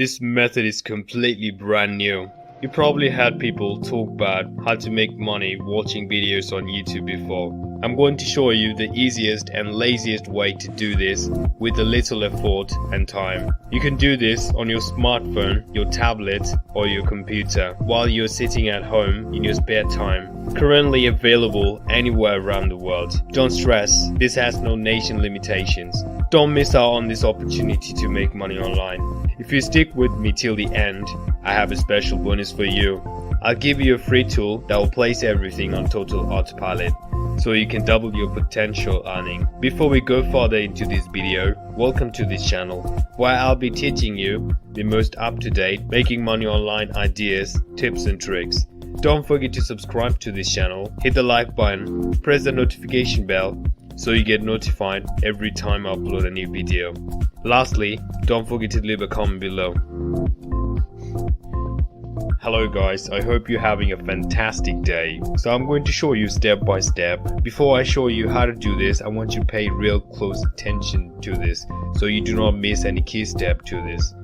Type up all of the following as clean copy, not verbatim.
This method is completely brand new. You probably had people talk about how to make money watching videos on YouTube before. I'm going to show you the easiest and laziest way to do this with a little effort and time. You can do this on your smartphone, your tablet or your computer while you're sitting at home in your spare time. Currently available anywhere around the world. Don't stress, this has no nation limitations. Don't miss out on this opportunity to make money online. If you stick with me till the end, I have a special bonus for you. I'll give you a free tool that will place everything on total autopilot, so you can double your potential earning. Before we go further into this video, welcome to this channel, where I'll be teaching you the most up-to-date making money online ideas, tips and tricks. Don't forget to subscribe to this channel, hit the like button, press the notification bell so you get notified every time I upload a new video. Lastly, don't forget to leave a comment below. Hello guys, I hope you're having a fantastic day. So I'm going to show you step by step. Before I show you how to do this, I want you to pay real close attention to this so you do not miss any key step to this.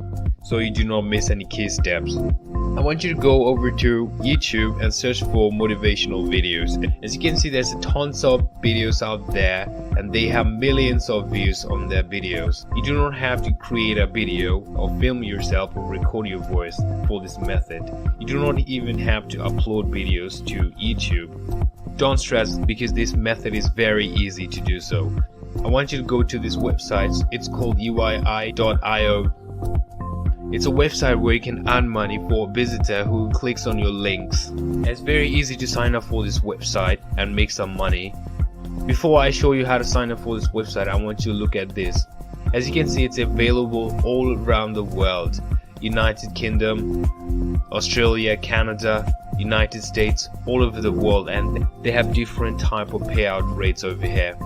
I want you to go over to YouTube and search for motivational videos. As you can see, there's tons of videos out there and they have millions of views on their videos. You do not have to create a video or film yourself or record your voice for this method. You do not even have to upload videos to YouTube. Don't stress, because this method is very easy to do so. I want you to go to this website. It's called uii.io. It's a website where you can earn money for a visitor who clicks on your links. It's very easy to sign up for this website and make some money. Before I show you how to sign up for this website, I want you to look at this. As you can see, it's available all around the world. United Kingdom, Australia, Canada, United States, all over the world, and they have different type of payout rates over here.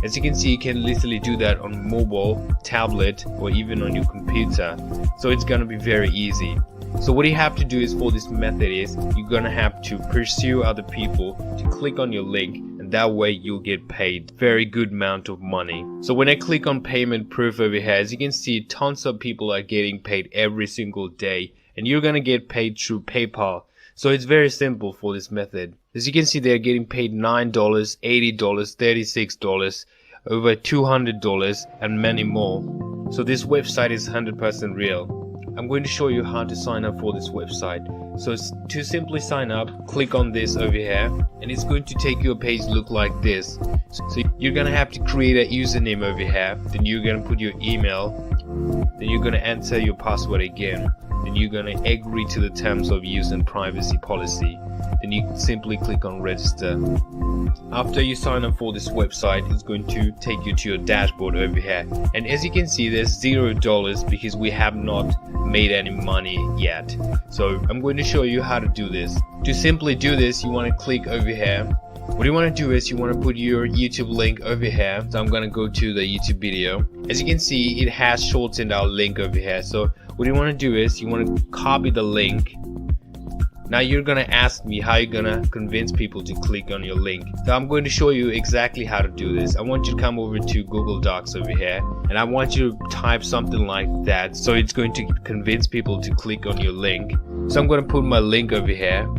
As you can see, you can literally do that on mobile, tablet or even on your computer, so it's gonna be very easy. So what you have to do is, for this method, is you're gonna have to pursue other people to click on your link, and that way you'll get paid very good amount of money. So when I click on payment proof over here, as you can see, tons of people are getting paid every single day, and you're gonna get paid through PayPal. So it's very simple for this method. As you can see, they're getting paid $9, $80, $36, over $200 and many more. So this website is 100% real. I'm going to show you how to sign up for this website. So to simply sign up, click on this over here and it's going to take your page look like this. So you're gonna have to create a username over here, then you're gonna put your email, then you're gonna enter your password again, then you're gonna agree to the terms of use and privacy policy. Then you simply click on register. After you sign up for this website, it's going to take you to your dashboard over here, and as you can see, there's $0 because we have not made any money yet. So I'm going to show you how to do this. To simply do this, you want to click over here. What you want to do is you want to put your YouTube link over here. So I'm going to go to the YouTube video. As you can see, it has shortened our link over here. So what you want to do is you want to copy the link. Now you're gonna ask me how you're gonna convince people to click on your link. So I'm going to show you exactly how to do this. I want you to come over to Google Docs over here, and I want you to type something like that, so it's going to convince people to click on your link. So I'm gonna put my link over here.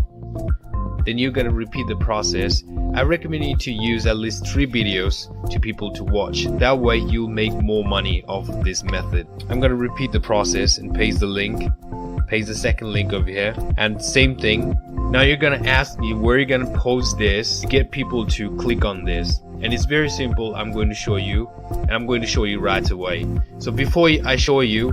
Then you're gonna repeat the process. I recommend you to use at least 3 videos to people to watch. That way you'll make more money off of this method. I'm gonna repeat the process and paste the link. Paste the second link over here, and same thing. Now you're gonna ask me where you're gonna post this to get people to click on this, and it's very simple. I'm going to show you, and I'm going to show you right away. So before I show you,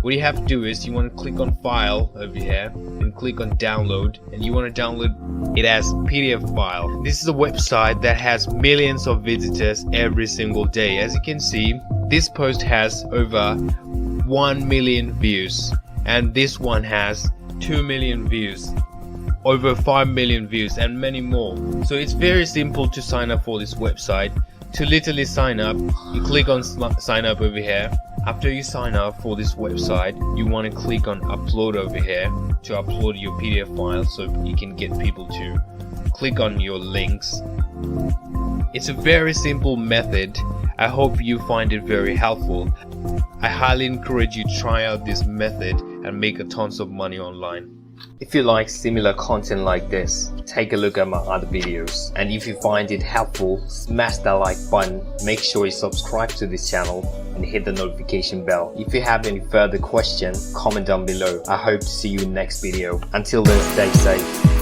what you have to do is you want to click on file over here and click on download, and you want to download it as PDF file. This is a website that has millions of visitors every single day. As you can see, this post has over 1 million views, and this one has 2 million views, over 5 million views, and many more. So it's very simple to sign up for this website. To literally sign up, you click on sign up over here. After you sign up for this website, you want to click on upload over here to upload your PDF file, so you can get people to click on your links. It's a very simple method. I hope you find it very helpful. I highly encourage you to try out this method and make a tons of money online. If you like similar content like this, take a look at my other videos. And if you find it helpful, smash that like button, make sure you subscribe to this channel and hit the notification bell. If you have any further questions, comment down below. I hope to see you in next video. Until then, stay safe.